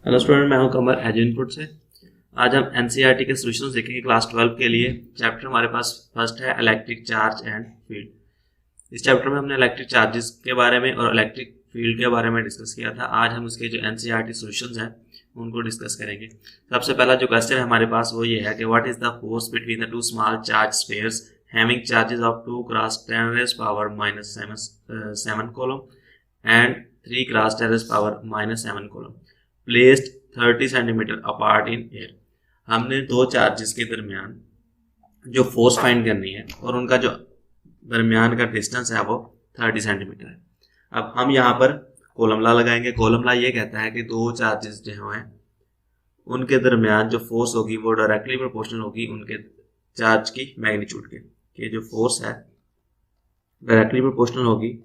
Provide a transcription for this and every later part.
Hello student, मैं हूं कमर as input से। आज हम एनसीईआरटी के सॉल्यूशंस देखेंगे क्लास 12 के लिए। चैप्टर हमारे पास फर्स्ट है इलेक्ट्रिक चार्ज एंड फील्ड। इस चैप्टर में हमने इलेक्ट्रिक चार्जेस के बारे में और इलेक्ट्रिक फील्ड के बारे में डिस्कस किया था। आज हम उसके जो एनसीईआरटी सॉल्यूशंस हैं उनको डिस्कस करेंगे। सबसे पहला जो क्वेश्चन है हमारे पास वो ये है कि what is the force between the two small charge spheres having charges of 2 cross 10⁻⁻7 coulomb and 3 cross 10⁻⁻7 coulomb placed 30 centimetre apart in air. हमने दो चार्जेस के दरमियान जो फोर्स फाइंड करनी है और उनका जो दरमियान का डिस्टेंस है वो 30 सेंटीमीटर है। अब हम यहाँ पर कॉलम लॉ लगाएंगे। कॉलम लॉ ये कहता है कि दो चार्जेस जो हैं उनके दरमियान जो फोर्स होगी वो डायरेक्टली प्रोपोर्शनल होगी उनके चार्ज की मैग्नीट्यूड के। कि जो फोर्स है डायरेक्टली प्रोपोर्शनल होगी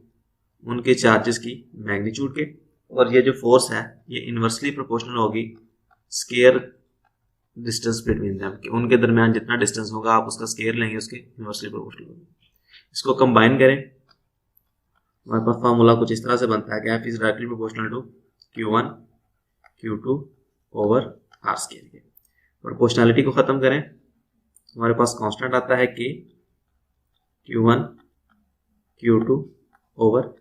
उनके चार्जेस की मैग्नीट्यूड के, और ये जो फोर्स है ये इन्वर्सली प्रोपोर्शनल होगी स्केयर डिस्टेंस बिटवीन देम, कि उनके दरमियान जितना डिस्टेंस होगा आप उसका स्केयर लेंगे उसके इन्वर्सली प्रोपोर्शनल होगी। इसको कंबाइन करें, हमारे पास फार्मूला कुछ इस तरह से बनता है कि F is directly proportional to Q1 Q2 over R square के। प्रोपोर्शनलिटी को खत्म करें, हमारे पास कांस्टेंट आता है K Q1 Q2 over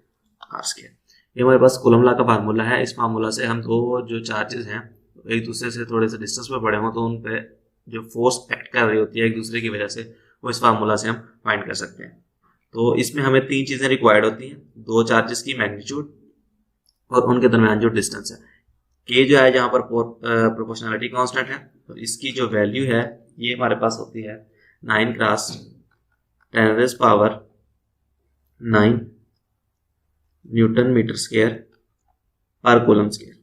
R square. ये हमारे पास कूलम लॉ का फार्मूला है। इस फार्मूला से हम दो जो चार्जेस हैं एक दूसरे से थोड़े से डिस्टेंस पे पड़े हों तो उन पे जो फोर्स एक्ट कर रही होती है एक दूसरे की वजह से वो इस फार्मूला से हम फाइंड कर सकते हैं। तो इसमें हमें तीन चीज़ें रिक्वायर्ड होती हैं, दो चार्जेस की मैग्नीट्यूड और उनके दरमियान जो डिस्टेंस है। के जो है जहाँ पर प्रोपोर्शनलिटी कांस्टेंट है, तो इसकी जो वैल्यू है ये हमारे पास होती है 9 cross 10⁻⁹ Newton metre square per coulomb square.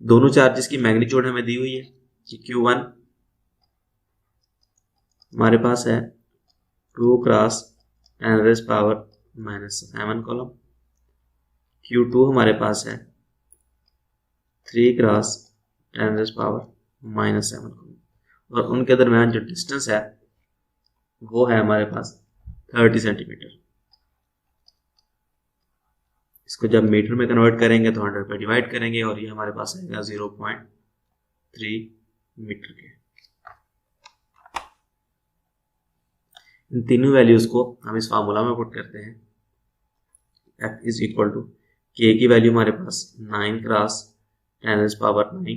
दोनों चार्जेस की मैग्नीट्यूड हमें दी हुई है कि Q1 हमारे पास है 2 क्रॉस 10⁻⁻7 कॉलम, Q2 हमारे पास है 3 क्रॉस 10⁻⁻7 कॉलम, और उनके दरमियान जो डिस्टेंस है वो है हमारे पास 30 सेंटीमीटर। इसको जब मीटर में कन्वर्ट करेंगे तो 100 पे डिवाइड करेंगे और ये हमारे पास आएगा 0.3 मीटर के। इन तीनों वैल्यूज को हम इस फार्मूला में पुट करते हैं। F is equal to K की वैल्यू हमारे पास 9 क्रॉस 10⁻⁹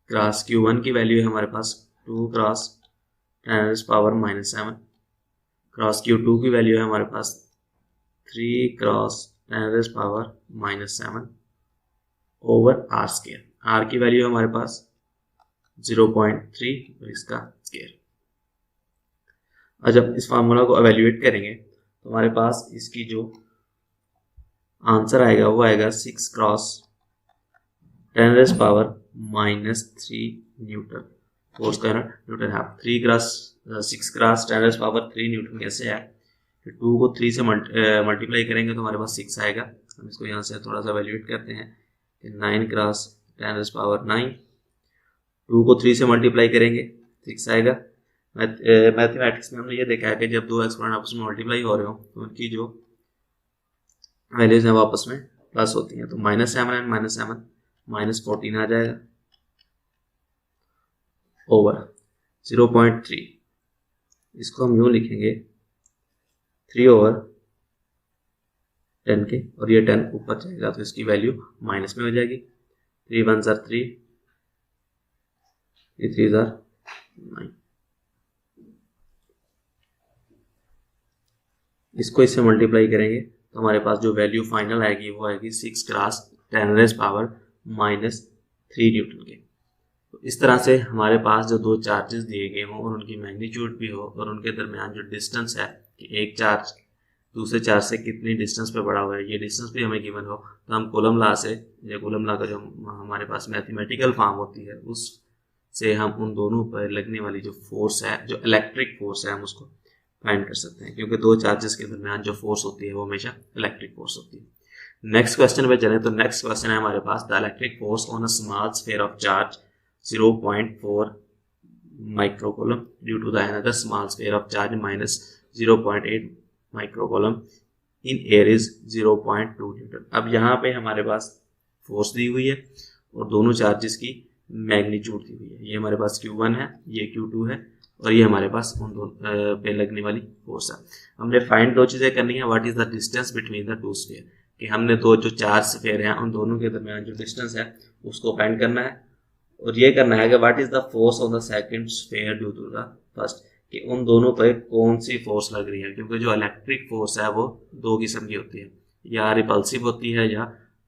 क्रॉस Q1 की वैल्यू है हमारे पास 2 क्रॉस 10⁻⁻7 क्रॉस Q2 की वैल्यू है हमारे पास 3 cross 10⁻⁻7 over R square. R की वैल्यू है हमारे पास 0.3 और इसका स्केयर। और जब इस फार्मूला को एवेल्युएट करेंगे तो हमारे पास इसकी जो आंसर आएगा वो आएगा 6 क्रॉस 10⁻⁻3 न्यूटन। फोर्स का न्यूटन है 6 क्रॉस 10⁻3 न्यूटन कैसे है, 2 को 3 से मल्टीप्लाई करेंगे तो हमारे पास 6 आएगा। हम इसको यहाँ से थोड़ा सा वैल्यूएट करते हैं कि 9 क्रॉस 10⁻9, 2 को 3 से मल्टीप्लाई करेंगे 6 आएगा। मैथमेटिक्स में हमने ये देखा है कि जब दो एक्सपोनेंट आपस में मल्टीप्लाई हो रहे हो तो उनकी जो वैल्यूज हैं वो आपस में प्लस होती हैं। तो -7 एंड -7 -14 आ जाएगा ओवर 0.3। इसको हम यूँ लिखेंगे 3 ओवर 10 के, और ये 10 ऊपर जाएगा तो इसकी वैल्यू माइनस में हो जाएगी। 3 1 ज़ार 3, 3 ज़ार 9। इसको इससे मल्टीप्लाई करेंगे तो हमारे पास जो वैल्यू फाइनल आएगी वो आएगी 6 क्रॉस 10⁻⁻3 न्यूटन के। तो इस तरह से हमारे पास जो दो चार्जेस दिए गए हों और उनकी मैग्नीट्यूड भी हो और उनके दरमियान जो डिस्टेंस है कि एक चार्ज दूसरे चार्ज से कितनी डिस्टेंस पे बड़ा हुआ है ये डिस्टेंस भी हमें गिवन हो, तो हम कूलम लॉ से या कूलम लॉ का जो हमारे पास मैथमेटिकल फॉर्म होती है उस से हम उन दोनों पर लगने वाली जो फोर्स है, जो इलेक्ट्रिक फोर्स है, हम उसको फाइंड कर सकते हैं, क्योंकि दो चार्जेस के दरमियान जो फोर्स होती है वो हमेशा इलेक्ट्रिक फोर्स होती है। नेक्स्ट क्वेश्चन पे चलें तो नेक्स्ट क्वेश्चन है हमारे पास the electric force on a small sphere of charge 0.4 microcoulomb due to the another small sphere of charge minus 0.8 microcoulomb in air is 0.2 Newton. अब यहाँ पे हमारे पास फोर्स दी हुई है और दोनों चार्जेस की मैग्नीट्यूड दी हुई है। ये हमारे पास Q1 है, ये Q2 है, और ये हमारे पास उन दोनों पे लगने वाली फोर्स है। हमने फाइंड दो चीज़ें करनी है, what is the distance between the two sphere, कि हमने दो जो चार स्फीयर हैं उन दोनों के दरमियान जो डिस्टेंस है उसको फाइंड करना है, और ये करना है कि what is the force on the second sphere due to the first, कि उन दोनों पर कौन सी फोर्स लग रही है, क्योंकि जो इलेक्ट्रिक फोर्स है वो दो किस्म की होती है, या रिपल्सिव होती है या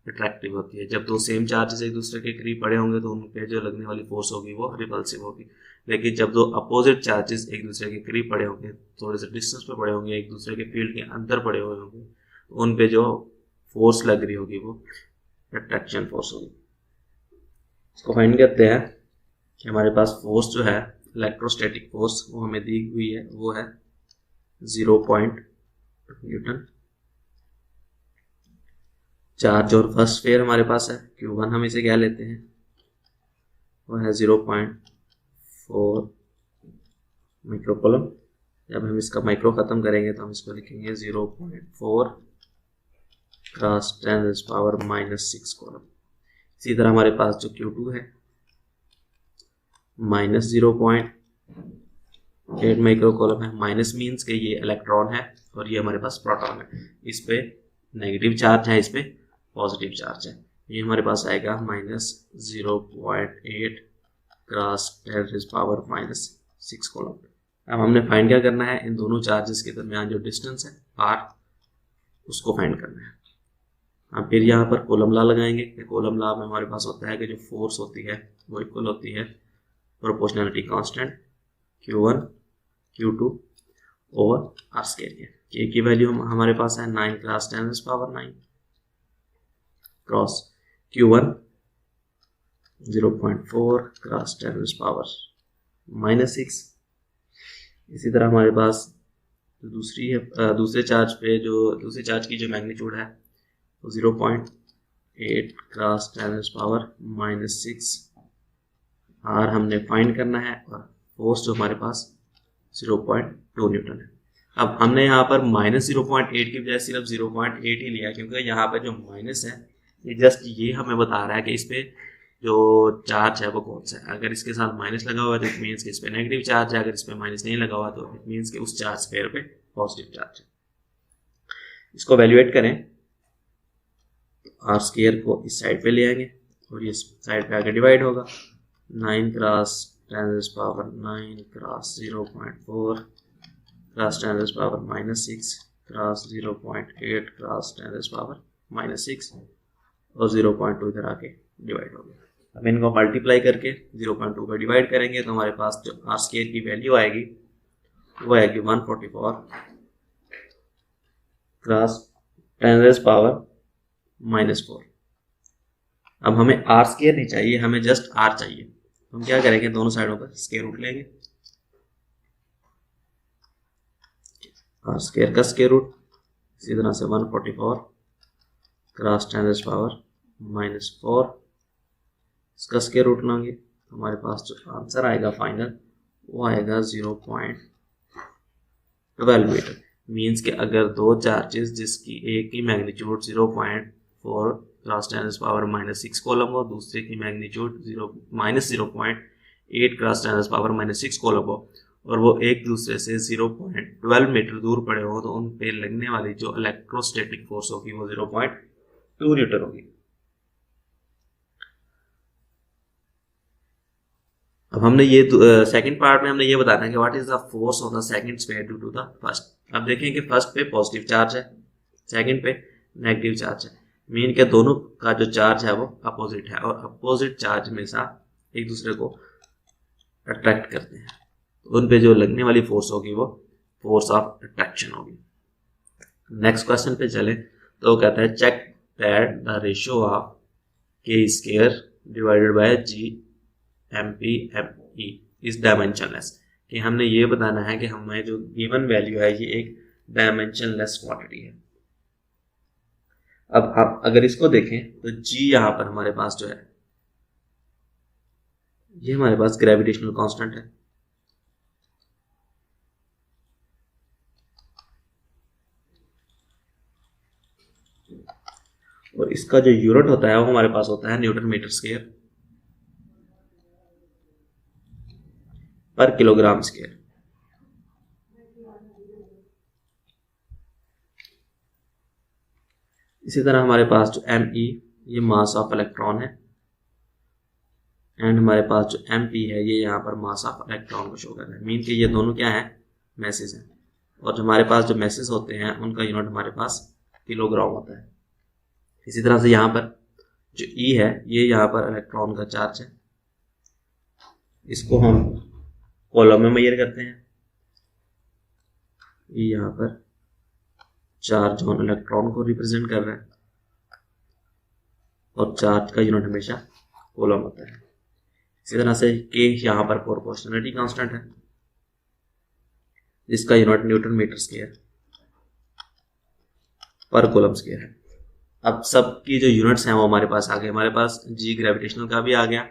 अट्रैक्टिव होती है। जब दो सेम चार्जेस एक दूसरे के करीब पड़े होंगे तो उन पे जो लगने वाली फोर्स होगी वो रिपल्सिव होगी, लेकिन जब दो अपोजिट चार्जेस एक दूसरे के करीब पड़े होंगे, थोड़े से डिस्टेंस पे पड़े होंगे, एक दूसरे के फील्ड के अंदर पड़े हुए होंगे, तो उन पे जो फोर्स लग रही होगी वो अट्रैक्शन फोर्स होगी। इसको फाइंड करते हैं कि हमारे पास फोर्स जो है इलेक्ट्रोस्टैटिक फोर्स वो हमें दी हुई है, वो है 0.2 न्यूटन। चार्ज और फर्स्ट स्फीयर हमारे पास है Q1, हम इसे क्या लेते हैं, वो है 0.4 माइक्रोकूलम। जब हम इसका माइक्रो खत्म करेंगे तो हम इसको लिखेंगे 0.4 क्रॉस 10⁻⁻6 कूलम। इसी तरह हमारे पास जो Q2 है -0.8 माइक्रोकूलम है। माइनस मीन्स के ये इलेक्ट्रॉन है और ये हमारे पास प्रोटॉन है, इस पे नेगेटिव चार्ज है, इस पे पॉजिटिव चार्ज है। ये हमारे पास आएगा -0.8 क्रॉस 10⁻⁻6 कूलम। अब हमने फाइंड क्या करना है, इन दोनों चार्जेस के दरमियान जो डिस्टेंस है r उसको फाइंड करना है। अब फिर यहाँ पर कूलम लॉ लगाएंगे। कूलम लॉ में हमारे पास होता है कि जो फोर्स होती है वो इक्वल होती है proportionality constant Q1 Q2 over r square के। K की वैल्यू हमारे पास है 9 क्रॉस 10⁻9 क्रॉस Q1 0.4 क्रॉस 10⁻⁻6। इसी तरह हमारे पास दूसरी है, दूसरे चार्ज पे जो दूसरे चार्ज की जो मैग्नीट्यूड है वो 0.8 क्रॉस 10⁻⁻6 r हमने फाइंड करना है, और फोर्स जो हमारे पास 0.2 न्यूटन है। अब हमने यहाँ पर -0.8 की बजाय सिर्फ 0.8 ही लिया, क्योंकि यहाँ पर जो माइनस है ये जस्ट ये हमें बता रहा है कि इस पे जो चार्ज है वो कौन सा है। अगर इसके साथ माइनस लगा हुआ है तो इट मीन्स कि इस पे नेगेटिव चार्ज है, अगर इस पे माइनस नहीं लगा हुआ तो इट मीन्स कि उस चार्ज स्फीयर पे पॉजिटिव चार्ज है। इसको वैल्यूएट करें, आर स्क्वायर को इस साइड पे ले आएंगे और ये साइड पे आके डिवाइड होगा। 9 cross 10⁻9 cross 0.4 cross 10⁻⁻6 cross 0.8 cross 10⁻⁻6 और 0.2 इधर आके डिवाइड हो गया। अब इनको मल्टीप्लाई करके 0.2 पर डिवाइड करेंगे तो हमारे पास जो आर स्क्वायर की वैल्यू आएगी वो आएगी 144 क्रॉस 10⁻⁻4। अब हमें आर स्क्वायर नहीं चाहिए, हमें जस्ट आर चाहिए। हम क्या करेंगे, दोनों साइडों पर स्क्वायर रूट लेंगे। आर स्क्वायर का स्क्वायर रूट, इसी तरह से 144 क्रॉस 10⁻⁻4 इसका स्क्वायर रूट लेंगे। हमारे पास जो आंसर आएगा फाइनल वो आएगा 0.12 मीटर। मीन्स कि अगर दो चार्जेस जिसकी एक की मैग्नीट्यूड 0.4 क्रॉस 10⁻⁻6 कूलम हो, दूसरे की मैग्नीट्यूड -0.8 क्रॉस 10⁻⁻6 कूलम हो, और वो एक दूसरे से 0.12 मीटर दूर पड़े हो, तो उन पे लगने वाली जो इलेक्ट्रोस्टैटिक फोर्स होगी वो 0.2 न्यूटन होगी। अब हमने ये सेकंड पार्ट में हमने ये बताना है कि what is the force of the second sphere due to the first. अब देखें कि फर्स्ट पे पॉजिटिव चार्ज है, सेकंड पे नेगेटिव चार्ज है। मीन के दोनों का जो चार्ज है वो अपोजिट है, और अपोजिट चार्ज हमेशा एक दूसरे को अट्रैक्ट करते हैं, तो उन पे जो लगने वाली फोर्स होगी वो फोर्स ऑफ अट्रैक्शन होगी। नेक्स्ट क्वेश्चन पे चले तो कहता है check that the ratio of K square divided by G MPME is dimensionless, कि हमने ये बताना है कि हमें जो गिवन वैल्यू है ये एक डायमेंशनलेस क्वांटिटी है। अब आप अगर इसको देखें तो G यहाँ पर हमारे पास जो है ये हमारे पास ग्रेविटेशनल कांस्टेंट है, और इसका जो यूनिट होता है वो हमारे पास होता है न्यूटन मीटर स्क्वायर पर किलोग्राम स्क्वायर। इसी तरह हमारे पास जो ME ये मास ऑफ इलेक्ट्रॉन है एंड हमारे पास जो MP है ये यहाँ पर मास ऑफ इलेक्ट्रॉन को शो कर रहा है। मीन कि ये दोनों क्या है, मैसेज हैं। और जो हमारे पास जो मैसेज होते हैं उनका यूनिट हमारे पास किलोग्राम होता है। इसी तरह से यहाँ पर जो E है ये यहाँ पर इलेक्ट्रॉन का चार्ज है, इसको हम कॉलम में मेजर करते हैं। ये यहाँ पर चार्ज ऑन इलेक्ट्रॉन को रिप्रेजेंट कर रहा है और चार्ज का यूनिट हमेशा कूलम होता है। इसी तरह से के यहाँ पर प्रोपोर्शनलिटी कांस्टेंट है जिसका unit Newton metre square per coulomb square है। अब सबकी जो यूनिट्स हैं वो हमारे पास आ गए। हमारे पास जी ग्रेविटेशनल का भी आ गया,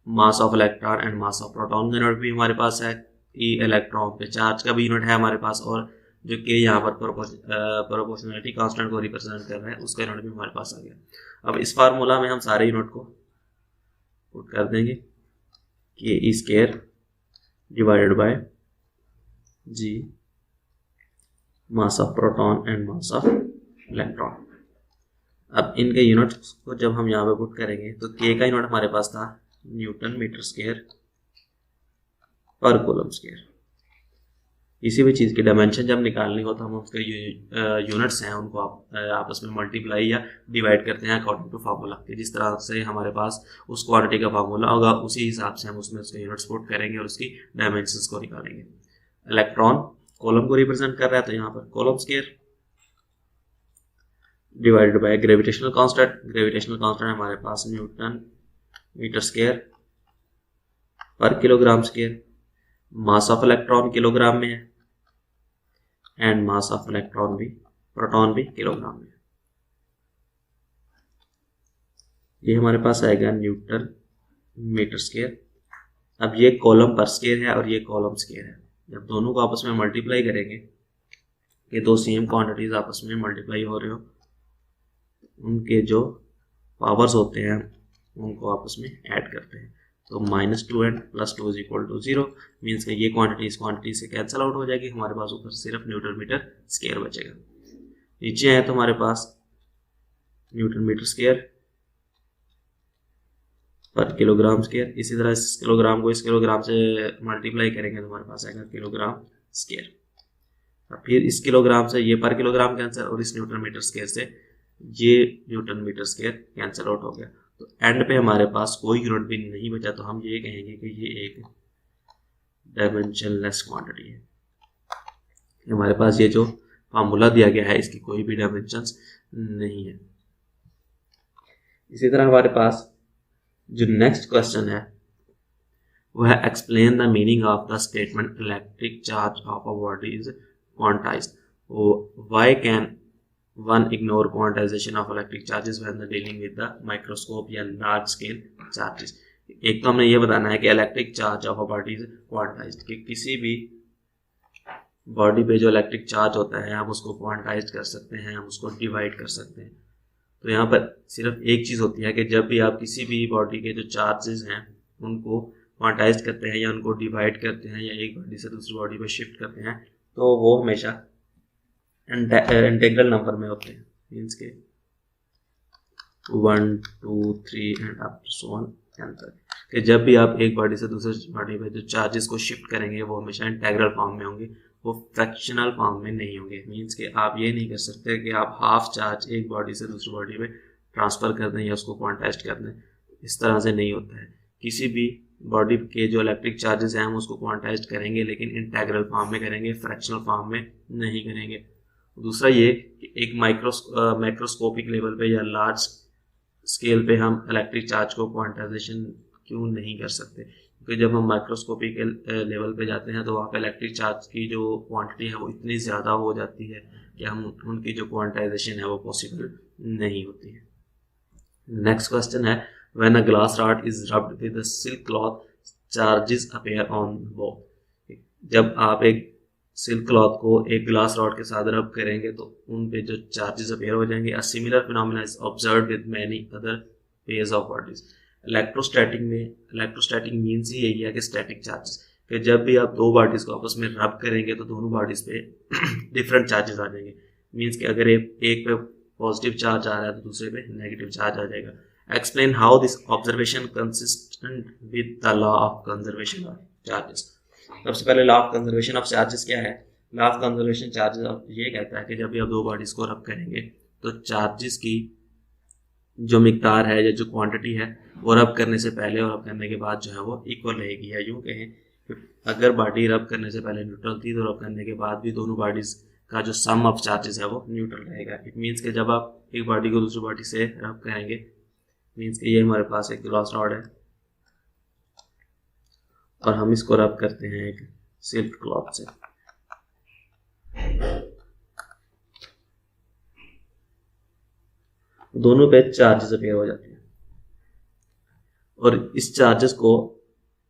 मास of electron and mass of proton का यूनिट भी हमारे पास है, ई इलेक्ट्रॉन पे चार्ज का भी यूनिट है हमारे पास, और जो कि यहाँ पर प्रोपोर्शनलिटी कांस्टेंट को रिप्रेजेंट कर रहा है उसका यूनिट भी हमारे पास आ गया। अब इस फार्मूला में हम सारे यूनिट को पुट कर देंगे कि E square divided by G mass of proton and mass of electron. अब इनके यूनिट्स को जब हम यहाँ पे पुट करेंगे तो के का यूनिट हमारे पास था Newton metre square per coulomb square. किसी भी चीज़ की डायमेंशन जब निकालनी हो तो हम उसके यूनिट्स हैं उनको आपस में मल्टीप्लाई या डिवाइड करते हैं अकॉर्डिंग टू फार्मूला के। जिस तरह से हमारे पास उस क्वांटिटी का फार्मूला होगा उसी हिसाब से हम उसमें उसके यूनिट्स पुट करेंगे और उसकी डायमेंशंस को निकालेंगे। इलेक्ट्रॉन कॉलम को रिप्रेजेंट कर रहा है तो यहाँ पर column square divided by gravitational constant. Gravitational constant हमारे पास न्यूटन मीटर स्क्वायर पर kilogram square. Mass of electron kilogram में है एंड मास ऑफ इलेक्ट्रॉन भी प्रोटॉन भी किलोग्राम में है। ये हमारे पास आएगा न्यूटन मीटर स्क्वायर। अब ये कॉलम पर स्क्वायर है और ये कॉलम स्क्वायर है। जब दोनों को आपस में मल्टीप्लाई करेंगे, ये दो सेम क्वांटिटीज आपस में मल्टीप्लाई हो रहे हो, उनके जो पावर्स होते हैं उनको आपस में ऐड करते हैं तो -2 and +2 is equal to 0। Means कि ये क्वांटिटी इस क्वांटिटी से कैंसिल आउट हो जाएगी, हमारे पास ऊपर सिर्फ न्यूटन मीटर स्क्वायर बचेगा। नीचे है तो हमारे पास न्यूटन मीटर स्क्वायर पर किलोग्राम स्क्वायर। इसी तरह इस किलोग्राम को इस किलोग्राम से मल्टीप्लाई करेंगे तो हमारे पास आएगा किलोग्राम स्क्वायर। अब फिर इस किलोग्राम से ये पर किलोग्राम कैंसिल और इस न्यूटन मीटर स्क्वायर से ये newton metre square cancel out हो गया। तो एंड पे हमारे पास कोई यूनिट भी नहीं बचा तो हम ये कहेंगे कि ये एक डायमेंशनलेस क्वांटिटी है। हमारे पास ये जो फार्मूला दिया गया है इसकी कोई भी डायमेंशंस नहीं है। इसी तरह हमारे पास जो नेक्स्ट क्वेश्चन है वह है explain the meaning of the statement electric charge of a body is quantized. Why can one ignore quantization of electric charges when they're dealing with the microscope या large scale charges। एक तो हमने ये बताना है कि electric charge of a body is quantized, कि किसी भी बॉडी पे जो इलेक्ट्रिक चार्ज होता है हम उसको क्वांटाइज कर सकते हैं, हम उसको डिवाइड कर सकते हैं। तो यहाँ पर सिर्फ एक चीज़ होती है कि जब भी आप किसी भी बॉडी के जो चार्जेस हैं उनको क्वांटाइज करते हैं या उनको डिवाइड करते हैं या एक बॉडी से दूसरी बॉडी पे शिफ्ट करते हैं तो वो हमेशा इंटीग्रल नंबर में होते हैं। मीन्स के 1 2 3 and up to so on तक, कि जब भी आप एक बॉडी से दूसरे बॉडी पे जो चार्जेस को शिफ्ट करेंगे वो हमेशा इंटीग्रल फॉर्म में होंगे, वो फ्रैक्शनल फॉर्म में नहीं होंगे। मीन्स कि आप ये नहीं कर सकते कि आप हाफ चार्ज एक बॉडी से दूसरी बॉडी में ट्रांसफ़र कर दें या उसको क्वांटाइज कर दें, इस तरह से नहीं होता है। किसी भी बॉडी के जो इलेक्ट्रिक चार्जेस हैं हम उसको क्वांटाइज करेंगे लेकिन इंटीग्रल फॉर्म में करेंगे, फ्रैक्शनल फॉर्म में नहीं करेंगे। दूसरा ये कि एक माइक्रोस्कोपिक लेवल पे या लार्ज स्केल पे हम इलेक्ट्रिक चार्ज को क्वांटाइजेशन क्यों नहीं कर सकते, क्योंकि जब हम माइक्रोस्कोपिक लेवल पे जाते हैं तो वहाँ पे इलेक्ट्रिक चार्ज की जो क्वांटिटी है वो इतनी ज़्यादा हो जाती है कि हम उनकी जो क्वांटाइजेशन है वो पॉसिबल नहीं होती है। नेक्स्ट क्वेश्चन है when a glass rod is rubbed with a silk cloth charges appear on both. जब आप एक सिल्क क्लॉथ को एक ग्लास रॉड के साथ रब करेंगे तो उन पे जो चार्जेस अपीयर हो जाएंगे। A similar phenomena is observed with many other pairs of bodies. Electrostatic means he यही है कि स्टैटिक चार्जेस, कि जब भी आप दो बॉडीज को आपस में रब करेंगे तो दोनों बॉडीज पे डिफरेंट चार्जेस आ जाएंगे। मीन्स कि अगर एक पे पॉजिटिव चार्ज आ रहा है तो दूसरे पे नेगेटिव चार्ज आ जाएगा। Explain how this observation consistent with the law of conservation of charges. सबसे पहले law of conservation of charges क्या है? लॉ ऑफ कंजर्वेशन चार्जेस ये कहता है कि जब भी आप दो बॉडीज को रब करेंगे तो चार्जेस की जो मिकदार है या जो क्वांटिटी है वो रब करने से पहले और रब करने के बाद जो है वो इक्वल रहेगी। या यूँ कहें कि अगर बॉडी रब करने से पहले न्यूट्रल थी तो रब करने के बाद भी दोनों बॉडीज का जो सम ऑफ चार्जेस है वो न्यूट्रल रहेगा। इट मीन्स कि जब आप एक बॉडी को दूसरी बॉडी से रब करेंगे, मीन्स कि ये हमारे पास एक ग्लास रॉड है और हम इसको रब करते हैं एक सिल्क क्लॉथ से। दोनों पे चार्जेस अपीयर हो जाते हैं और इस चार्जेस को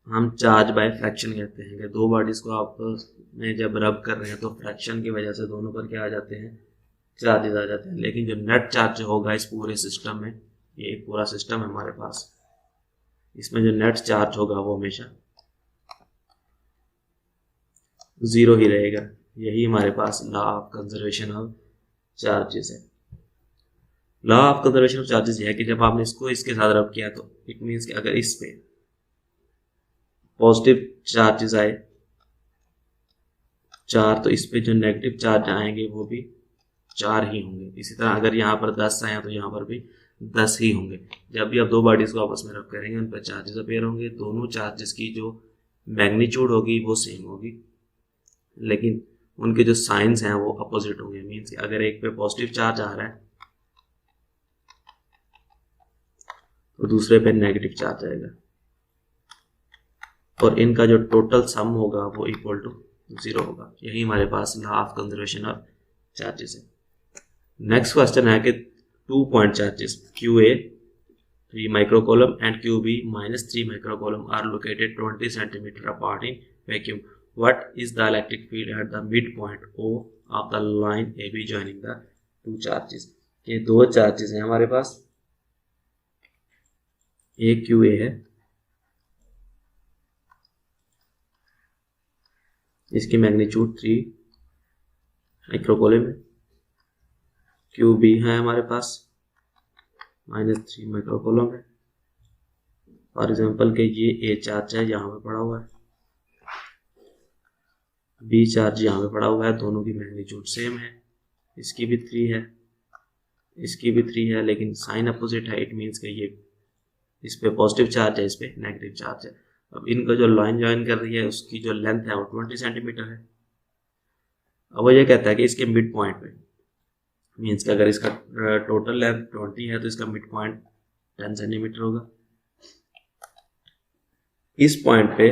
हम चार्ज बाय फ्रैक्शन कहते हैं कि दो बॉडीज को आपस में जब रब कर रहे हैं तो फ्रैक्शन की वजह से दोनों पर क्या आ जाते हैं? चार्जेस आ जाते हैं। लेकिन जो नेट चार्ज होगा इस पूरे सिस्टम में, ये एक पूरा सिस्टम है हमारे पास, इसमें जो नेट चार्ज होगा वो हमेशा जीरो ही रहेगा। यही हमारे पास law of conservation of charges है। Law of conservation of charges ये है कि जब आपने इसको इसके साथ रब किया तो इट मीन्स कि अगर इस पे पॉजिटिव चार्जेस आए चार, तो इस पे जो नेगेटिव चार्ज आएंगे वो भी चार ही होंगे। इसी तरह अगर यहाँ पर 10 आए तो यहाँ पर भी 10 ही होंगे। जब भी आप दो बॉडीज को आपस में रब करेंगे उन पर चार्जेस अपीयर होंगे। दोनों चार्जेस की जो मैग्नीट्यूड होगी वो सेम होगी, लेकिन उनके जो साइंस हैं वो अपोजिट होंगे। मीन्स कि अगर एक पे पॉजिटिव चार्ज आ रहा है तो दूसरे पे नेगेटिव चार्ज आएगा और इनका जो टोटल सम होगा वो इक्वल टू जीरो होगा। यही हमारे पास law of conservation of charges है। नेक्स्ट क्वेश्चन है कि 2 point charges QA 3 microcoulomb and QB -3 microcoulomb are located 20 cm apart in vacuum. What is the electric field at the midpoint O of the line AB joining the two charges? ये दो charges हैं हमारे पास, एक QA है, इसकी magnitude 3 माइक्रोकोलम है। QB है हमारे पास -3 माइक्रोकोलम है। फॉर एग्जाम्पल के ये A चार्ज है, यहाँ पे पड़ा हुआ है, B चार्ज यहाँ पे पड़ा हुआ है, दोनों की मैग्नीट्यूड सेम है। इसकी भी 3 है, इसकी भी 3 है, लेकिन साइन अपोजिट है। इट मीन्स कि ये इस पे पॉजिटिव चार्ज है, इस पे नेगेटिव चार्ज है। अब इनका जो लाइन ज्वाइन कर रही है उसकी जो लेंथ है वो 20 सेंटीमीटर है। अब वो ये कहता है कि इसके मिड पॉइंट पे, मीन्स कि अगर इसका टोटल लेंथ 20 है तो इसका मिड पॉइंट 10 सेंटीमीटर होगा। इस पॉइंट पे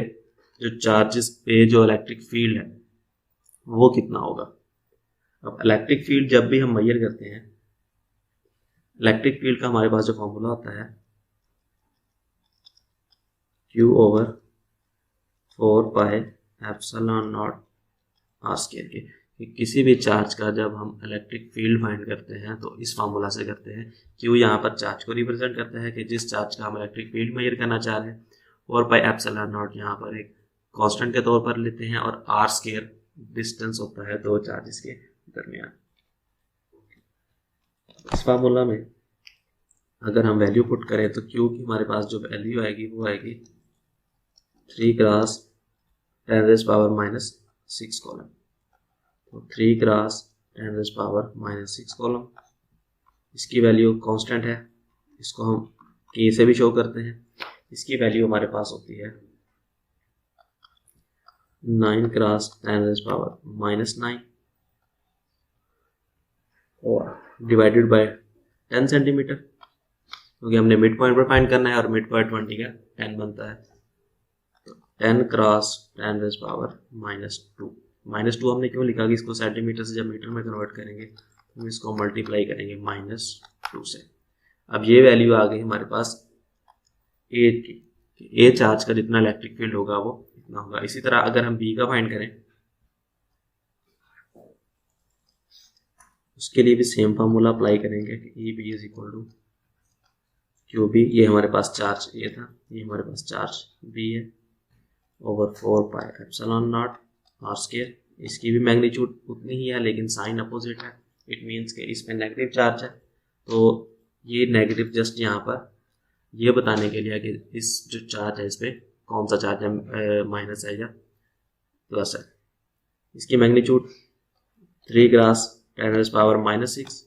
जो चार्जेस पे जो इलेक्ट्रिक फील्ड है वो कितना होगा? अब इलेक्ट्रिक फील्ड जब भी हम मेजर करते हैं, इलेक्ट्रिक फील्ड का हमारे पास जो फॉर्मूला होता है Q/4πε0 r² के, कि किसी भी चार्ज का जब हम इलेक्ट्रिक फील्ड फाइंड करते हैं तो इस फार्मूला से करते हैं। Q यहाँ पर चार्ज को रिप्रेजेंट करता है कि जिस चार्ज का हम इलेक्ट्रिक फील्ड मेजर करना चाह रहे हैं, और πε0 यहाँ पर एक कांस्टेंट के तौर पर लेते हैं, और r² डिस्टेंस होता है दो चार्जेस के दरमियान। इस फार्मूला में अगर हम वैल्यू पुट करें तो Q की हमारे पास जो वैल्यू आएगी वो आएगी 3 × 10⁻⁻6 कॉलम। तो 3 × 10⁻⁻6 कॉलम, इसकी वैल्यू कांस्टेंट है, इसको हम K से भी शो करते हैं। इसकी वैल्यू हमारे पास होती है 9 × 10⁻⁻9 और डिवाइडेड बाय 10 सेंटीमीटर, क्योंकि हमने मिड पॉइंट पर फाइंड करना है और मिड पॉइंट 20 का 10 बनता है। तो 10 × 10⁻⁻2 -2 हमने क्यों लिखा कि इसको सेंटीमीटर से जब मीटर में कन्वर्ट करेंगे तो हम इसको मल्टीप्लाई करेंगे -2 से। अब ये वैल्यू आ गई हमारे पास ए की, ए चार्ज का जितना इलेक्ट्रिक फील्ड होगा वो इतना होगा। इसी तरह अगर हम बी का फाइंड करें उसके लिए भी सेम फार्मूला अप्लाई करेंगे कि E B is equal to Q B, ये हमारे पास चार्ज ये था, ये हमारे पास चार्ज बी है, over 4 pi epsilon naught R square. इसकी भी मैग्नीट्यूड उतनी ही है लेकिन साइन अपोजिट है, इट मीन्स कि इसमें नेगेटिव चार्ज है। तो ये नेगेटिव जस्ट यहाँ पर ये बताने के लिए कि इस जो चार्ज है इस पर कौन सा चार्ज है, माइनस है या प्लस है। इसकी मैग्नीट्यूड 3 क्रॉस 10⁻⁻⁶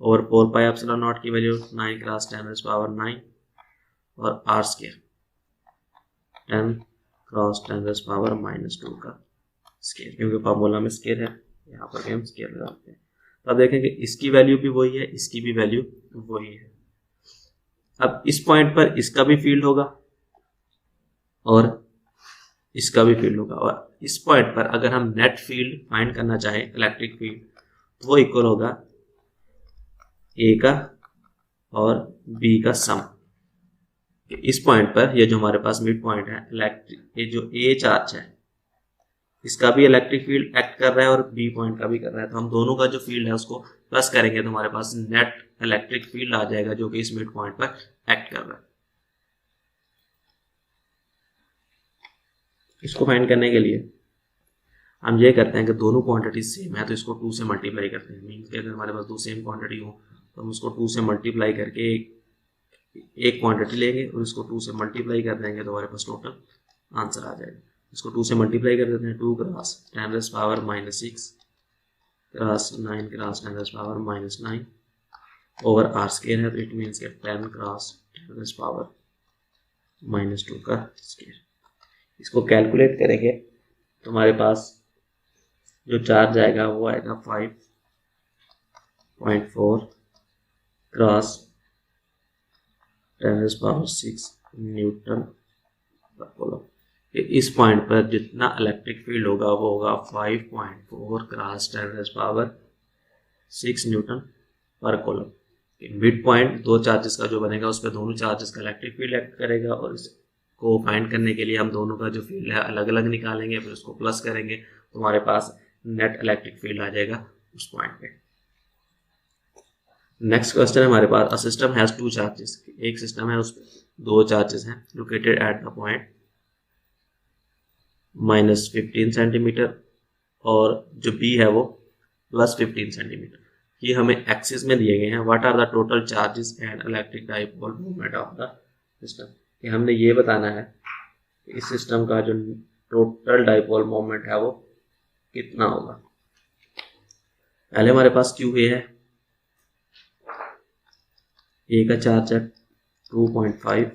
और 4 पाई एप्सिलॉन नॉट की वैल्यू 9 क्रॉस 10⁻⁹ और आर स्क्वायर 10 क्रॉस 10⁻⁻² का स्केयर, क्योंकि फार्मूला में स्केयर है, यहाँ पर भी हम स्केयर लगाते हैं। तो अब देखेंगे इसकी वैल्यू भी वही है, इसकी भी वैल्यू वही है। अब इस पॉइंट पर इसका भी फील्ड होगा और इसका भी फील्ड होगा, और इस पॉइंट पर अगर हम नेट फील्ड फाइंड करना चाहें, इलेक्ट्रिक फील्ड, तो वो इक्वल होगा ए का और बी का सम। इस पॉइंट पर ये जो हमारे पास मिड पॉइंट है, इलेक्ट्रिक ये जो ए चार्ज है इसका भी इलेक्ट्रिक फील्ड एक्ट कर रहा है और बी पॉइंट का भी कर रहा है, तो हम दोनों का जो फील्ड है उसको प्लस करेंगे तो हमारे पास नेट इलेक्ट्रिक फील्ड आ जाएगा जो कि इस मिड पॉइंट पर एक्ट कर रहा है। इसको फाइंड करने के लिए हम ये करते हैं कि दोनों क्वांटिटी सेम है तो इसको 2 से मल्टीप्लाई करते हैं। मीन्स कि अगर हमारे पास दो सेम क्वांटिटी हो तो हम उसको 2 से मल्टीप्लाई करके एक क्वांटिटी लेंगे और इसको 2 से मल्टीप्लाई कर देंगे तो हमारे पास टोटल आंसर आ जाएगा। इसको 2 से मल्टीप्लाई कर देते हैं, 2 cross 10⁻⁻⁶ cross 9 cross 10⁻⁻⁹ over R square है, तो इट मीन्स 10 क्रॉस 10⁻⁻² का स्क्वायर। इसको कैलकुलेट करेंगे तो हमारे पास जो चार्ज आएगा वो आएगा 5.4 क्रॉस 10⁻⁶ न्यूटन पर कूलम। इस पॉइंट पर जितना इलेक्ट्रिक फील्ड होगा वो होगा 5.4 क्रॉस 10⁻⁶ न्यूटन पर कूलम। मिड पॉइंट दो चार्जेस का जो बनेगा उस पर दोनों चार्जेस का इलेक्ट्रिक फील्ड एक्ट करेगा, और इसको फाइंड करने के लिए हम दोनों का जो फील्ड है अलग अलग निकालेंगे, फिर उसको प्लस करेंगे तो हमारे पास नेट इलेक्ट्रिक फील्ड आ जाएगा उस पॉइंट पे। नेक्स्ट क्वेश्चन है हमारे पास, अ सिस्टम हैज 2 चार्जेस। एक सिस्टम है उस पर 2 चार्जेस हैं located at the point -15 centimetre और जो बी है वो +15 सेंटीमीटर। ये हमें एक्सिस में दिए गए हैं। What are the total charges and electric dipole moment of the system. कि हमने ये बताना है कि इस सिस्टम का जो टोटल डाइपोल मोमेंट है वो कितना होगा। पहले हमारे पास क्यू ए है, ए का चार्ज है 2.5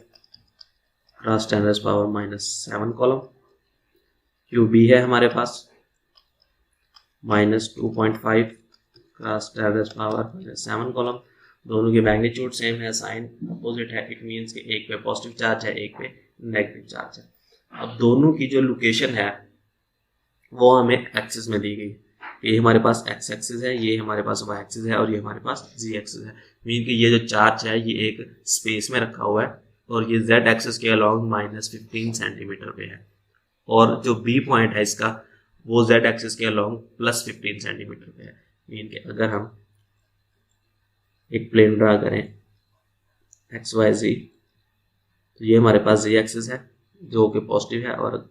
क्रॉस 10⁻⁻⁷ कॉलम। क्यू बी है हमारे पास -2.5 क्रॉस 10⁻⁷ कॉलम। दोनों की मैग्नीट्यूड सेम है, साइन अपोजिट है, इट मीन्स कि एक पे पॉजिटिव चार्ज है एक पे नेगेटिव चार्ज है। अब दोनों की जो लोकेशन है वो हमें एक्सिस में दी गई। ये हमारे पास एक्स एक्सिस है, ये हमारे पास वाई एक्सिस है और ये हमारे पास जी एक्सिस है। मीन कि ये जो चार्ज है ये एक स्पेस में रखा हुआ है और ये जेड एक्सिस के अलॉन्ग -15 सेंटीमीटर पे है, और जो बी पॉइंट है इसका वो जेड एक्सिस के अलॉन्ग +15 सेंटीमीटर पे है। मीन कि अगर हम एक प्लेन ड्रा करें एक्स वाई जी, तो ये हमारे पास जी एक्सिस है जो कि पॉजिटिव है और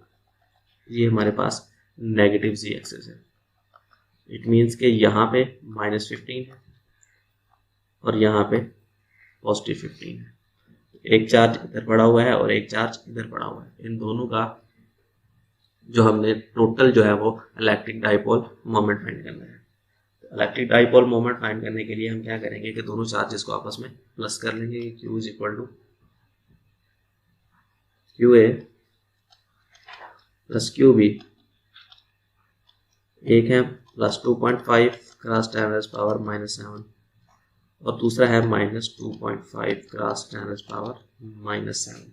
ये हमारे पास नेगेटिव जी एक्सिस है। इट मीन्स कि यहाँ पे -15 है और यहाँ पे +15 है। एक चार्ज इधर पड़ा हुआ है और एक चार्ज इधर पड़ा हुआ है। इन दोनों का जो हमने टोटल जो है वो इलेक्ट्रिक डाइपोल मोमेंट फाइंड करना है। इलेक्ट्रिक डाइपोल मोमेंट फाइंड करने के लिए हम क्या करेंगे कि दोनों चार्जेस को आपस में प्लस कर लेंगे। Q is equal to Q A plus Q B. एक है +2.5 क्रॉस 10⁻⁻⁷ और दूसरा है -2.5 क्रॉस 10⁻⁻⁷।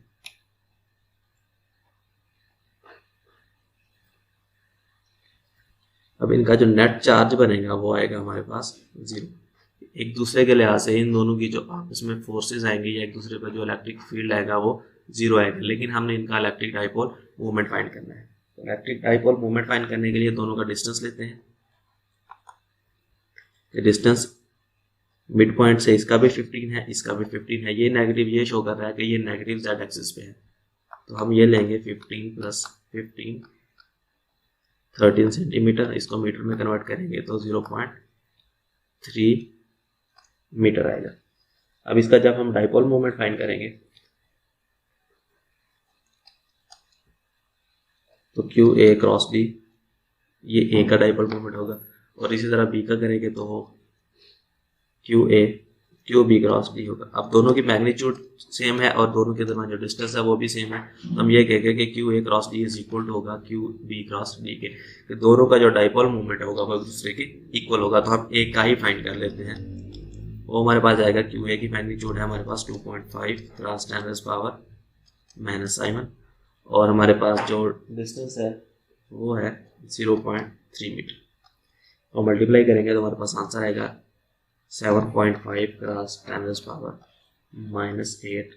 अब इनका जो नेट चार्ज बनेगा वो आएगा हमारे पास 0। एक दूसरे के लिहाज से इन दोनों की जो आपस में फोर्सेस आएंगी या एक दूसरे पर जो इलेक्ट्रिक फील्ड आएगा वो 0 आएगा, लेकिन हमने इनका इलेक्ट्रिक डाइपोल मूवमेंट फाइंड करना है। तो इलेक्ट्रिक डाइपोल मूवमेंट फाइंड करने के लिए दोनों का डिस्टेंस लेते हैं। डिस्टेंस मिड पॉइंट से इसका भी 15 है, इसका भी 15 है, ये नेगेटिव ये शो कर रहा है कि ये नेगेटिव जेड एक्सिस पे है। तो हम ये लेंगे 15 प्लस 15 13 सेंटीमीटर, इसको मीटर में कन्वर्ट करेंगे तो 0.3 मीटर आएगा। अब इसका जब हम डाइपोल मोमेंट फाइंड करेंगे तो क्यू ए क्रॉस बी, ये ए का डाइपोल मोमेंट होगा, और इसी तरह बी का करेंगे तो वो Q A Q B cross B होगा। अब दोनों की मैग्नीट्यूड सेम है और दोनों के दरमियान जो डिस्टेंस है वो भी सेम है, तो हम ये कहेंगे कि Q A cross B is equal to होगा क्यू बी क्रॉस डी के, कि दोनों का जो डाइपोल मोमेंट होगा वो एक दूसरे के इक्वल होगा। तो हम ए का ही फाइंड कर लेते हैं, वो हमारे पास आएगा क्यू ए की मैग्नीट्यूड है हमारे पास 2.5 क्रॉस 10 पावर -7, और हमारे पास जो डिस्टेंस है वो है 0.3 मीटर। और मल्टीप्लाई करेंगे तो हमारे पास आंसर आएगा 7.5 क्रॉस 10 पावर -8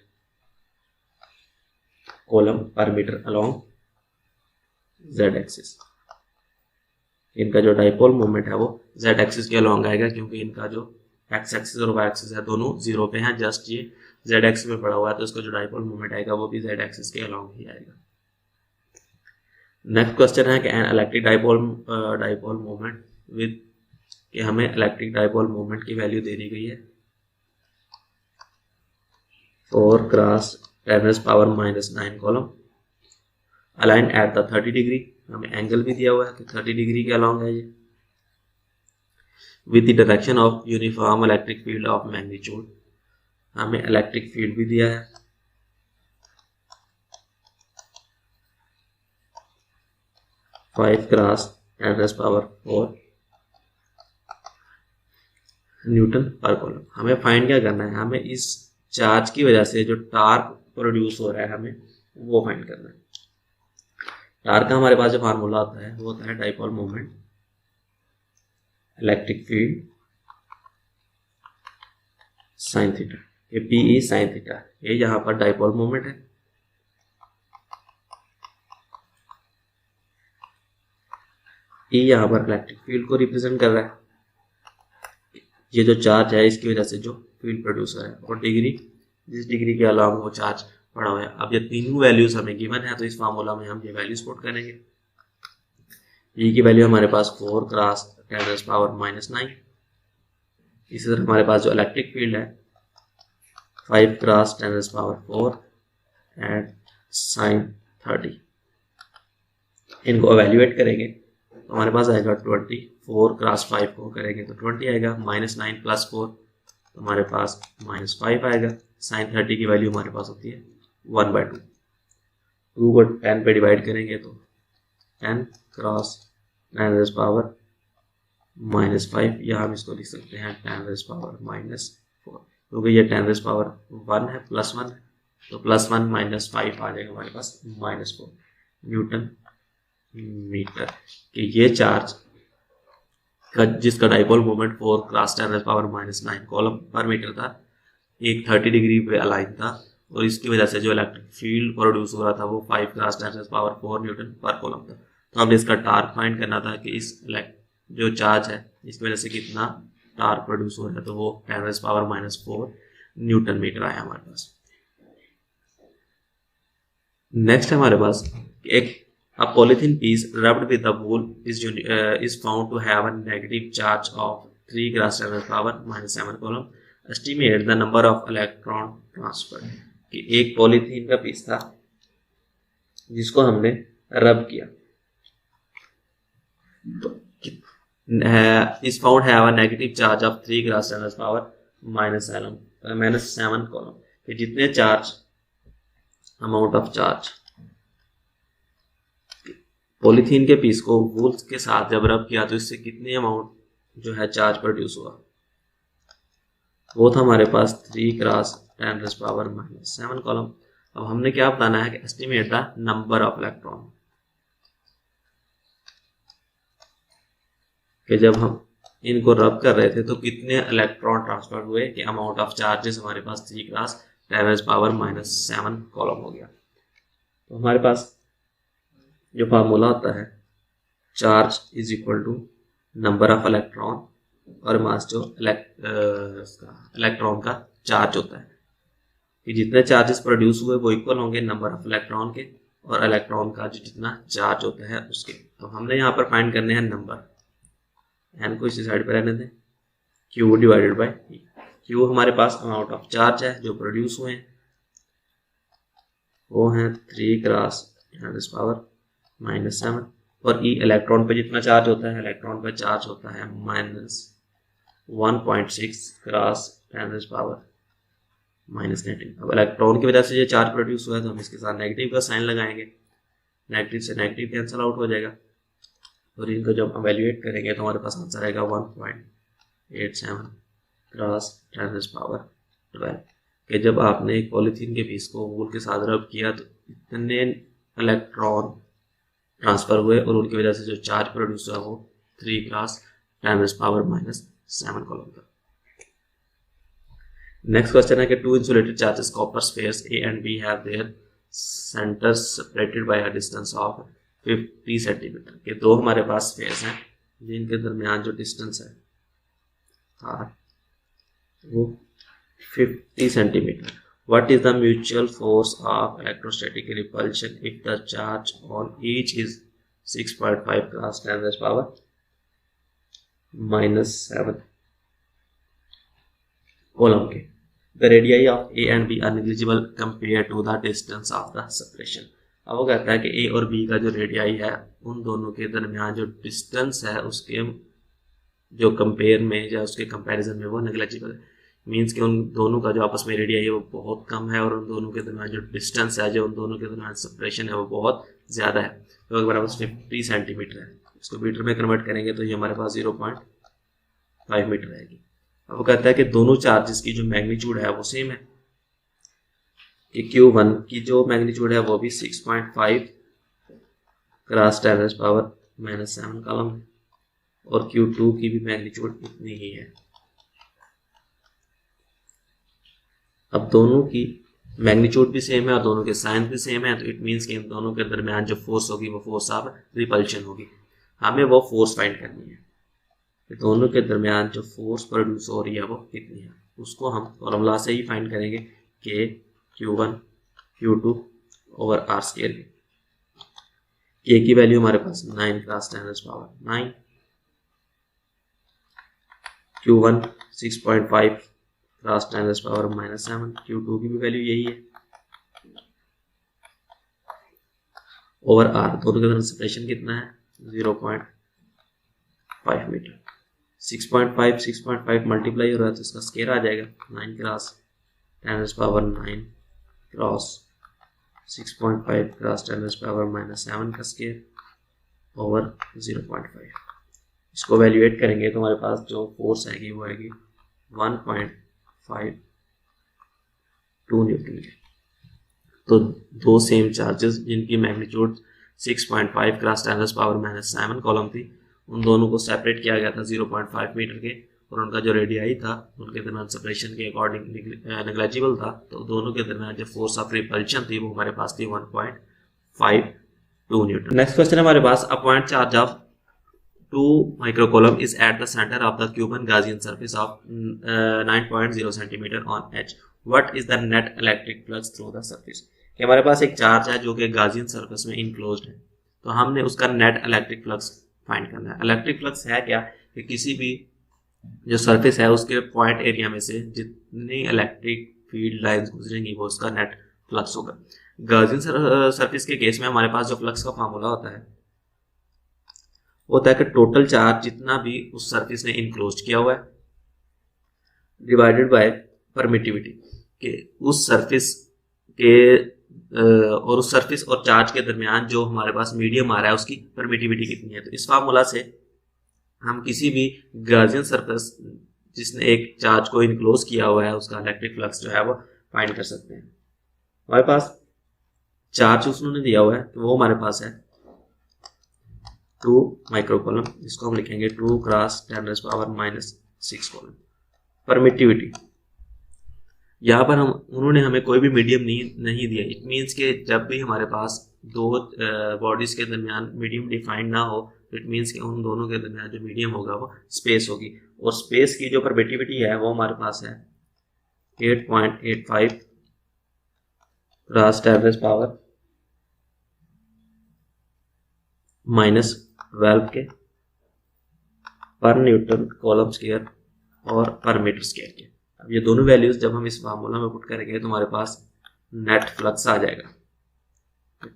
कॉलम पर मीटर अलोंग जेड एक्सिस। इनका जो डाइपोल मोमेंट है वो जेड एक्सिस के अलोंग आएगा, क्योंकि इनका जो एक्स एक्सिस और वाई एक्सिस है दोनों जीरो पे हैं, जस्ट ये जेड एक्सिस में पड़ा हुआ है, तो इसका जो डाइपोल मोमेंट आएगा वो भी जेड एक्सिस के अलोंग ही आएगा। नेक्स्ट क्वेश्चन है कि an electric dipole moment with, कि हमें इलेक्ट्रिक डाइपोल मोमेंट की वैल्यू दे दी गई है 4 cross 10 power -9 column align at the 30 degree, हमें एंगल भी दिया हुआ है कि 30 डिग्री के अलोंग है ये, with the direction of uniform electric field of magnitude, हमें इलेक्ट्रिक फील्ड भी दिया है 5 क्रॉस 10 पावर 4 न्यूटन पर कॉलम। हमें फाइंड क्या करना है, हमें इस चार्ज की वजह से जो टार्क प्रोड्यूस हो रहा है हमें वो फाइंड करना है। टार्क का हमारे पास जो फार्मूला होता है वो होता है dipole moment electric field sine theta, ये पी साइन थीटा, ये यहाँ पर डाइपोल मोमेंट है, ई यहाँ पर इलेक्ट्रिक फील्ड को रिप्रेजेंट कर रहा है, ये जो चार्ज है इसकी वजह से जो फील्ड प्रोड्यूस है, और डिग्री जिस डिग्री के अलावा वो चार्ज पड़ा हुआ है। अब ये तीनों वैल्यूज हमें गिवन है, तो इस फार्मूला में हम ये वैल्यूज पुट करेंगे। ई की वैल्यू हमारे पास 4 क्रॉस 10 पावर -9, इसी तरह हमारे पास जो इलेक्ट्रिक फील्ड है 5 क्रॉस 10 पावर 4 एंड साइन 30, इनको एवेल्युएट करेंगे तो हमारे पास आएगा 24 क्रॉस 5 को करेंगे तो 20 आएगा, -9 + 4 तो हमारे पास -5 आएगा। साइन 30 की वैल्यू हमारे पास होती है 1/2, 2 को 10 पे डिवाइड करेंगे तो 10 क्रॉस 10 पावर -5, या हम इसको लिख सकते हैं 10 पावर -4, क्योंकि ये 10 पावर 1 है +1 है, तो +1 -5 आ जाएगा हमारे पास -4 न्यूटन मीटर। कि ये चार्ज का जिसका dipole moment 4 cross 10 power -9 column पर मीटर था, एक 30 डिग्री पे अलाइन था, और इसकी वजह से जो इलेक्ट्रिक फील्ड प्रोड्यूस हो रहा था वो 5 क्रॉस 10 पावर 4 न्यूटन पर कॉलम था। तो हमें इसका टार्क फाइंड करना था कि इस जो चार्ज है इसकी वजह से कितना टार्क प्रोड्यूस हो रहा है, तो वो 10 पावर -4 न्यूटन मीटर आया हमारे पास। नेक्स्ट है हमारे पास एक A polythene piece rubbed with a wool is found to have a negative charge of 3 × 10⁻⁷ coulomb. Estimate the number of electron transferred. कि एक पॉलीथीन का पीस था जिसको हमने रब किया, तो is found have a negative charge of 3 × 10⁻⁷ coulomb. कि जितने charge amount of charge polythene के पीस को वूल के साथ जब रब किया तो इससे कितने अमाउंट जो है चार्ज प्रोड्यूस हुआ, वो था हमारे पास 3 × 10⁻⁷ कॉलम। अब हमने क्या बताना है कि estimate the number of electron, कि जब हम इनको रब कर रहे थे तो कितने इलेक्ट्रॉन ट्रांसफर हुए, कि अमाउंट ऑफ चार्जेस हमारे पास 3 × 10⁻⁷ कॉलम हो गया। तो हमारे पास जो फार्मूला होता है charge is equal to number of electron और मास जो इलेक्ट्रॉन का चार्ज होता है कि जितने चार्जेस प्रोड्यूस हुए वो इक्वल होंगे नंबर ऑफ इलेक्ट्रॉन के और इलेक्ट्रॉन का जो जितना चार्ज होता है उसके। तो हमने यहाँ पर फाइंड करने हैं नंबर, एन को इसी साइड पर रहने दें, Q divided by E. Q हमारे पास अमाउंट ऑफ चार्ज है जो प्रोड्यूस हुए हैं, वो हैं 3 क्रॉस 10⁻⁻⁷, और ई इलेक्ट्रॉन पे जितना चार्ज होता है, इलेक्ट्रॉन पे चार्ज होता है -1.6 क्रॉस 10⁻⁻⁻⁹। अब इलेक्ट्रॉन की वजह से ये चार्ज प्रोड्यूस हुआ है तो हम इसके साथ नेगेटिव का साइन लगाएंगे, नेगेटिव से नेगेटिव कैंसिल आउट हो जाएगा, और इनको जब एवेल्युएट करेंगे तो हमारे पास आंसर आएगा 1.87 क्रॉस 10⁻12। कि जब आपने एक पॉलीथीन के पीस को वूल के साथ रब किया तो इतने इलेक्ट्रॉन ट्रांसफर हुए और उनकी वजह से जो चार्ज प्रोड्यूस हुआ वो 3 क्रॉस 10⁻⁻⁷ कॉलम का। नेक्स्ट क्वेश्चन है कि two insulated charges copper spheres A and B have their centres separated by a distance of 50 centimetre. के दो हमारे पास स्फीयर्स हैं जिनके दरमियान जो डिस्टेंस है वो 50 centimetre. What is the mutual force of electrostatic repulsion if the charge on each is 6.5 cross 10⁻⁻⁷ coulomb के। The radii of A and B are negligible compared to the distance of the separation। अब वो कहता है कि A और B का जो radii है उन दोनों के दरमियान जो डिस्टेंस है उसके जो कंपेयर में या उसके कंपैरिजन में वो नेग्लिजिबल है। मीन्स कि उन दोनों का जो आपस में रेडियाई है वो बहुत कम है और उन दोनों के दरमियान जो डिस्टेंस है, जो उन दोनों के दरमियान सेपरेशन है वो बहुत ज़्यादा है। तो अगर हमारे पास 50 सेंटीमीटर है, इसको मीटर में कन्वर्ट करेंगे तो ये हमारे पास 0.5 मीटर रहेगी। अब वो कहता है कि दोनों चार्जेस की जो मैग्नीट्यूड है वो सेम है, कि Q1 की जो मैग्नीट्यूड है वो भी 6.5 क्रॉस 10⁻⁻⁷ कॉलम है और Q2 की भी मैग्नीट्यूड इतनी ही है। अब दोनों की मैग्नीट्यूड भी सेम है और दोनों के साइन भी सेम है, तो इट मीन्स कि इन दोनों के दरमियान जो फोर्स होगी वो फोर्स ऑफ रिपल्शन होगी। हमें वो फोर्स फाइंड करनी है कि दोनों के दरमियान जो फोर्स प्रोड्यूस हो रही है वो कितनी है। उसको हम फॉर्मूला से ही फाइंड करेंगे कि Q1 Q2 over R square के। K की वैल्यू हमारे पास 9 क्रॉस 10⁻⁹, Q1 6.5 क्रॉस 10⁻⁻⁷, Q2 की भी वैल्यू यही है ओवर R। दोनों के दरमियान सेपरेशन कितना है 0.5 मीटर। 6.5 मल्टीप्लाई हो रहा है तो इसका स्क्वायर आ जाएगा 9 क्रॉस 10⁻⁹ क्रॉस 6.5 क्रॉस 10⁻⁻⁷ का स्क्वायर ओवर 0.5। इसको वैल्यूएट करेंगे तो हमारे पास जो फोर्स आएगी वो आएगी 1.52 न्यूटन के। तो दो सेम चार्जेस जिनकी मैग्नीट्यूड 6.5 क्रॉस 10⁻⁻⁷ कॉलम थी, उन दोनों को सेपरेट किया गया था 0.5 मीटर के, और उनका जो रेडियाई था उनके दरमियान सेपरेशन के अकॉर्डिंग नेग्लिजिबल था। तो दोनों के दरमियान जो फोर्स ऑफ रिपल्शन थी वो हमारे पास थी 1.52 न्यूटन। नेक्स्ट क्वेश्चन हमारे पास, a point charge of 2 microcoulomb is at the centre of the cubic Gaussian surface of 9.0 centimetre on edge. What is the net electric flux through the surface. कि हमारे पास एक charge है जो कि गाजियन surface में enclosed है, तो हमने उसका नेट इलेक्ट्रिक फ्लक्स फाइंड करना है। इलेक्ट्रिक फ्लक्स है क्या कि किसी भी जो सरफेस है उसके पॉइंट एरिया में से जितनी इलेक्ट्रिक फील्ड लाइंस गुजरेंगी वो उसका नेट फ्लक्स होगा। गाजियन सरफेस के केस में हमारे पास जो फ्लक्स का फार्मूला होता है वो होता है कि टोटल चार्ज जितना भी उस सरफेस ने इनक्लोज किया हुआ है डिवाइडेड बाय परमिटिविटी, कि उस सरफेस के और उस सरफेस और चार्ज के दरमियान जो हमारे पास मीडियम आ रहा है उसकी परमिटिविटी कितनी है। तो इस फार्मूला से हम किसी भी गाजियन सरफेस जिसने एक चार्ज को इनक्लोज किया हुआ है उसका इलेक्ट्रिक फ्लक्स जो है वो फाइंड कर सकते हैं। हमारे पास चार्ज उसने दिया हुआ है तो वो हमारे पास है 2 माइक्रोकूलम, जिसको हम लिखेंगे 2 क्रॉस 10⁻⁻⁶ कूलम। परमिटिविटी यहाँ पर उन्होंने हमें कोई भी मीडियम नहीं दिया। इट मीन्स कि जब भी हमारे पास दो बॉडीज के दरमियान मीडियम डिफाइंड ना हो, इट मीन्स कि उन दोनों के दरमियान जो मीडियम होगा वो स्पेस होगी, और स्पेस की जो परमिटिविटी है वो हमारे पास है 8.85 क्रॉस 10 पावर -12 के पर न्यूटन कॉलम स्क्वायर और पर मीटर स्क्वायर के। अब ये दोनों वैल्यूज जब हम इस फार्मूला में पुट करेंगे तो हमारे पास नेट फ्लक्स आ जाएगा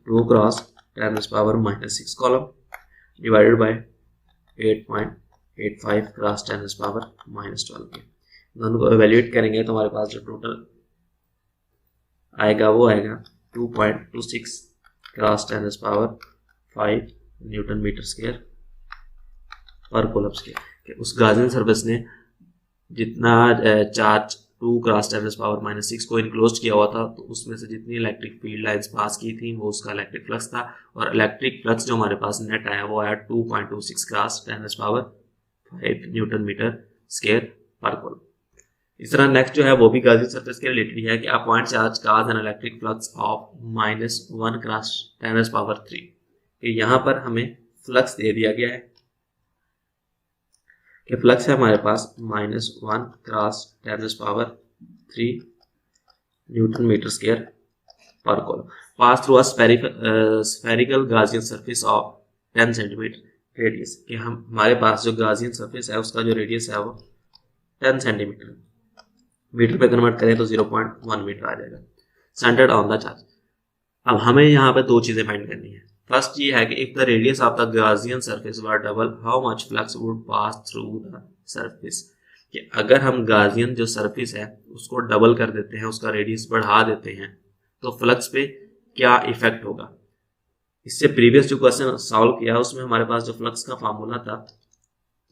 2 cross 10 power -6 column divided by 8.85 cross 10 power -12 के। दोनों को एवेल्यूएट करेंगे तो हमारे पास जो टोटल आएगा वो आएगा 2.26 cross 10 power 5 newton metre square per coulomb square. उस गाजियन सरफेस ने जितना चार्ज 2 क्रॉस 10 पावर -6 को इनक्लोज किया हुआ था तो उसमें से जितनी इलेक्ट्रिक फील्ड लाइंस पास की थी वो उसका इलेक्ट्रिक फ्लक्स था, और इलेक्ट्रिक फ्लक्स जो हमारे पास नेट आया वो आया 2.26 cross 10 power 5 newton metre square per coulomb. इस तरह नेक्स्ट जो है वो भी गाजियन सरफेस के रिलेटेड है कि अ point charge cause an electric flux of -1 cross 10 power 3। कि यहाँ पर हमें फ्लक्स दे दिया गया है कि फ्लक्स है हमारे पास -1 cross 10 power 3 newton metre square per coulomb pass through a spherical Gaussian surface of 10 centimetre radius. कि हमारे पास जो गाजियन सरफेस है उसका जो रेडियस है वो 10 सेंटीमीटर, मीटर पे कन्वर्ट करें तो 0.1 मीटर आ जाएगा। Centred on the charge. अब हमें यहाँ पे दो चीजें फाइंड करनी है। फर्स्ट ये है कि if the radius of the Gaussian surface were double how much flux would pass through the surface. कि अगर हम गाजियन जो सरफेस है उसको डबल कर देते हैं, उसका रेडियस बढ़ा देते हैं, तो फ्लक्स पे क्या इफेक्ट होगा। इससे प्रीवियस जो क्वेश्चन सॉल्व किया उसमें हमारे पास जो फ्लक्स का फार्मूला था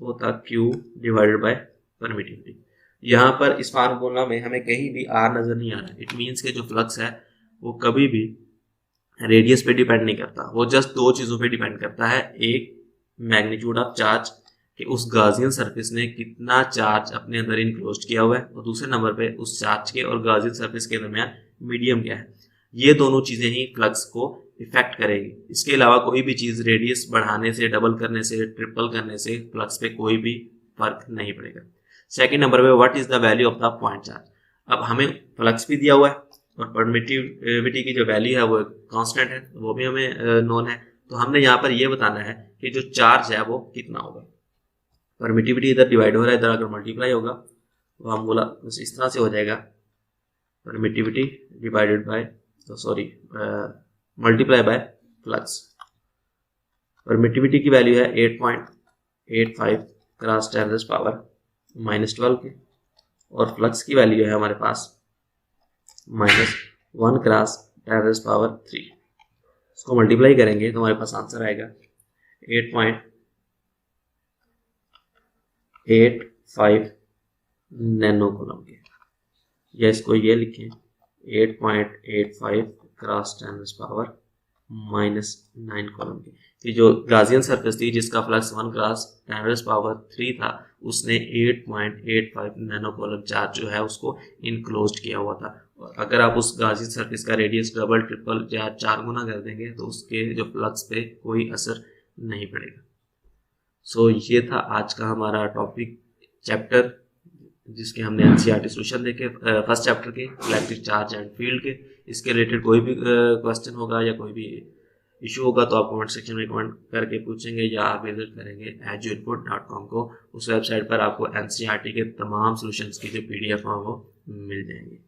वो था Q डिवाइडेड बाय परमिटिविटी। यहाँ पर इस फार्मूला में हमें कहीं भी R नजर नहीं आ रहा। इट मीन्स के जो फ्लक्स है वो कभी भी रेडियस पे डिपेंड नहीं करता, वो जस्ट दो चीजों पे डिपेंड करता है। एक मैग्नीट्यूड ऑफ चार्ज कि उस गाजियन सरफेस ने कितना चार्ज अपने अंदर इनक्लोज किया हुआ है, और दूसरे नंबर पे उस चार्ज के और गाजियन सरफेस के दरमियान मीडियम क्या है। ये दोनों चीजें ही फ्लक्स को इफेक्ट करेगी। इसके अलावा कोई भी चीज रेडियस बढ़ाने से, डबल करने से, ट्रिपल करने से फ्लक्स पे कोई भी फर्क नहीं पड़ेगा। सेकेंड नंबर पे what is the value of the point charge. अब हमें फ्लक्स भी दिया हुआ है और परमिटिविटी की जो वैल्यू है वो कांस्टेंट है, वो भी हमें नोन है। तो हमने यहाँ पर ये बताना है कि जो चार्ज है वो कितना होगा। परमिटिविटी इधर डिवाइड हो रहा है, इधर अगर मल्टीप्लाई होगा तो हम बोला बस इस तरह से हो जाएगा, permittivity divided by multiply by flux. Permittivity की वैल्यू है 8.85 क्रॉस 10 पावर -12 के, और फ्लक्स की वैल्यू है हमारे पास -1 क्रॉस 10 पावर 3। इसको मल्टीप्लाई करेंगे तो हमारे पास आंसर आएगा 8.85 नैनो कूलम के, या इसको ये लिखें 8.85 क्रॉस 10 पावर -9 कॉलम के। कि जो गाजियन सरफेस थी जिसका फ्लक्स 1 क्रॉस 10 पावर 3 था उसने 8.85 नैनो कॉलम चार्ज जो है उसको इनक्लोज किया हुआ था। और अगर आप उस गाजियन सरफेस का रेडियस डबल, ट्रिपल या 4 गुना कर देंगे तो उसके जो फ्लक्स पे कोई असर नहीं पड़ेगा। सो ये था आज का हमारा टॉपिक चैप्टर, जिसके हमने एनसीईआरटी सॉल्यूशन देखे फर्स्ट चैप्टर के इलेक्ट्रिक चार्ज एंड फील्ड के। इसके रिलेटेड कोई भी क्वेश्चन होगा या कोई भी इशू होगा तो आप कमेंट सेक्शन में कमेंट करके पूछेंगे, या आप विजिट करेंगे eduinput.com को। उस वेबसाइट पर आपको एनसीईआरटी के तमाम सॉल्यूशंस की जो PDF है वो मिल जाएंगे।